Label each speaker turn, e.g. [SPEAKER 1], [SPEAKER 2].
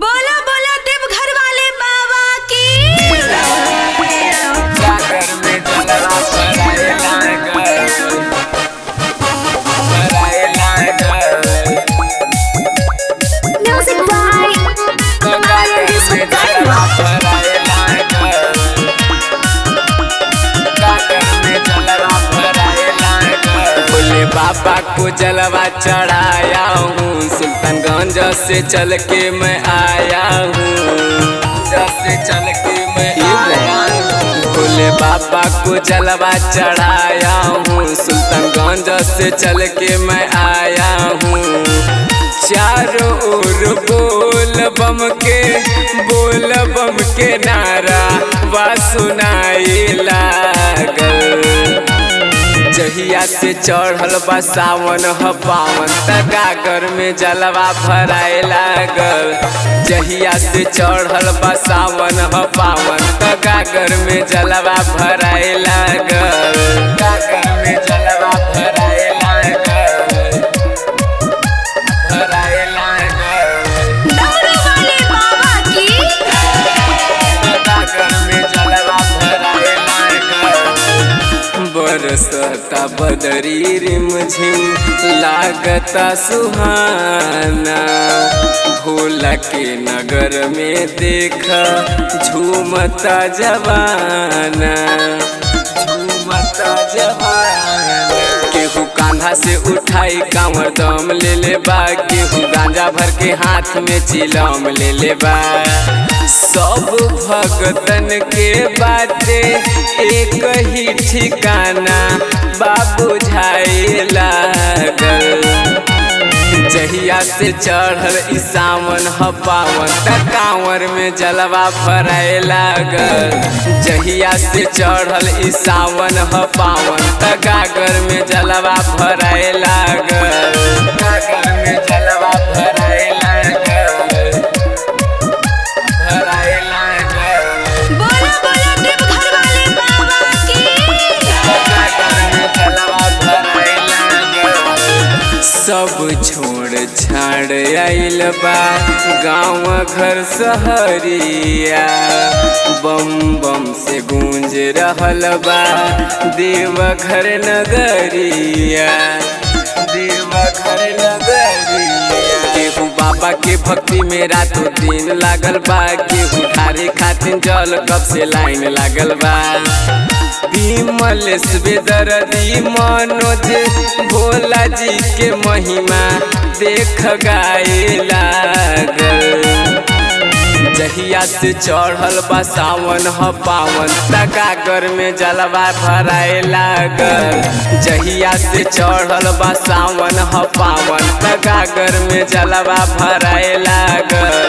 [SPEAKER 1] बोलो बोलो देवघर वाले बाबा की। म्यूजिक बाय
[SPEAKER 2] भोले बाबा को जलवा चढ़ाया हूँ, सुल्तानगंज से चल के मैं आया हूँ। भोले बाबा को जलवा चढ़ाया हूँ, सुल्तानगंज से चल के मैं आया हूँ। चारों ओर बोल बम के नारा वा सुनाई लागल। जहिया से चढ़ल बा सावन ह पावन, तगागर में जलवा भराए लागल। जहिया से चढ़ल बा सावन ह पावन, तगागर में जलवा भराए लागल। गागर में जलवा भराए लागल, भराए लागल।
[SPEAKER 1] डमरू वाले बाबा की।
[SPEAKER 2] तगागर में जलवा भराए लागल। बरसता बदरी रिमझिम लागता सुहाना, भोला के नगर में देखा झूमता जवाना, झूमता जवाना। केहू कांधा से उठाई कांवर दम ले ले बा, केहू गांजा भर के हाथ में चिलम ले ले बा। सब भगतन के बाते एक ही ठिकाना बाबू झाए लागल। जहिया से चढ़ल ई सावन ह पावन, कांवर में जलवा भराए लागल। जहिया से चढ़ल ई सावन ह पावन, गागर में जलवा भराए लागल। गागर में जलवा भराए लागल, भराए लागल।
[SPEAKER 1] बोलो बोलो देवघर वाले बाबा की।
[SPEAKER 2] सब छोड़ छाड़ आइल बा गाँव घर सहरिया, बम बम से गूंज रहल बा देवघर नगरिया, देवघर नगरिया। केहू बाबा के भक्ति में रातों दिन लागल बा, केहू ढारे खातिर जल कब से लाइन लागल बा। विमल बेदर्दी मनोज भोला जी के महिमा देख गाए लागल। जहिया से चढ़ल बा सावन ह पावन, गागर में जलवा भराए लागल। जहिया से चढ़ल बा सावन ह पावन, गागर में जलवा भराए लागल।